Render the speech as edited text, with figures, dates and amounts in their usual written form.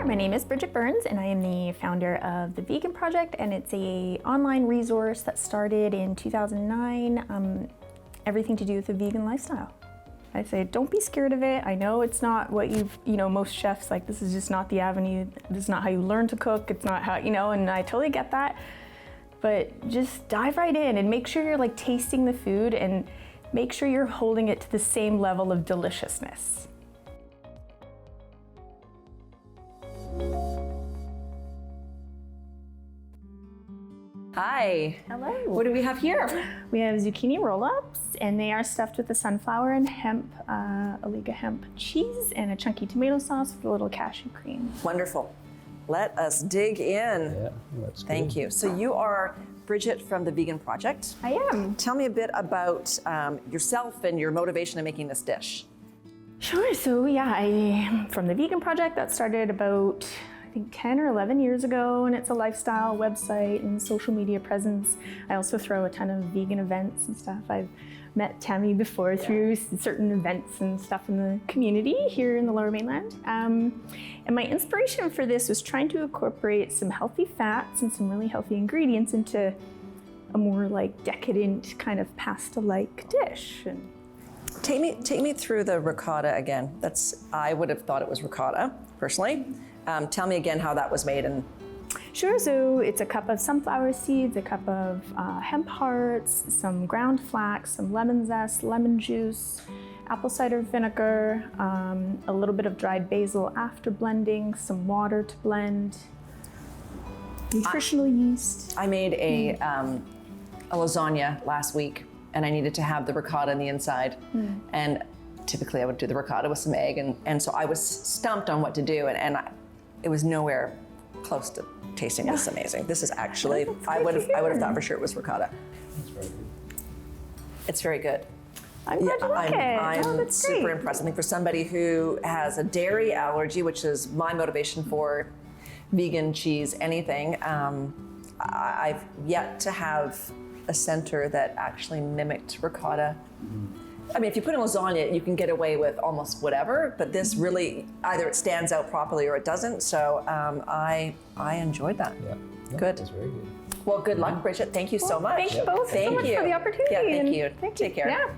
My name is Bridget Burns and I am the founder of The Vegan Project, and it's an online resource that started in 2009, everything to do with the vegan lifestyle. I say don't be scared of it. I know it's not what most chefs, like, this is just not the avenue, this is not how you learn to cook, it's not how, and I totally get that. But just dive right in and make sure you're like tasting the food and make sure you're holding it to the same level of deliciousness. Hi. Hello. What do we have here? We have Zucchini Rollups, and they are stuffed with the sunflower and hemp, Oliga hemp cheese, and a chunky tomato sauce with a little cashew cream. Wonderful. Let us dig in. Yeah, that's good. Thank you. So you are Bridget from The Vegan Project. I am. Tell me a bit about yourself and your motivation in making this dish. Sure. So yeah, I am from The Vegan Project. That started about, I think, 10 or 11 years ago, and it's a lifestyle website and social media presence. I also throw a ton of vegan events and stuff. I've met Tammy before through certain events and stuff in the community here in the Lower Mainland. And my inspiration for this was trying to incorporate some healthy fats and some really healthy ingredients into a more like decadent kind of pasta-like dish. And Take me through the ricotta again. I would have thought it was ricotta, personally. Tell me again how that was made. Sure, so it's a cup of sunflower seeds, a cup of hemp hearts, some ground flax, some lemon zest, lemon juice, apple cider vinegar, a little bit of dried basil after blending, some water to blend, nutritional yeast. I made a lasagna last week, and I needed to have the ricotta on the inside. And typically I would do the ricotta with some egg, and so I was stumped on what to do, and it was nowhere close to tasting this amazing. This is actually, I would have thought for sure it was ricotta. That's very good. It's very good. I'm glad you like it. I'm That's super great. impressed. I think for somebody who has a dairy allergy, which is my motivation for vegan cheese, anything, I've yet to have a center that actually mimicked ricotta. I mean, if you put in lasagna, you can get away with almost whatever, but this really, either it stands out properly or it doesn't, so I enjoyed that. Yeah. Good. That's very good. Well, good luck, Bridget. Thank you so much. Thank you both so much for the opportunity. Yeah, thank and you. Thank you. Take care. Yeah.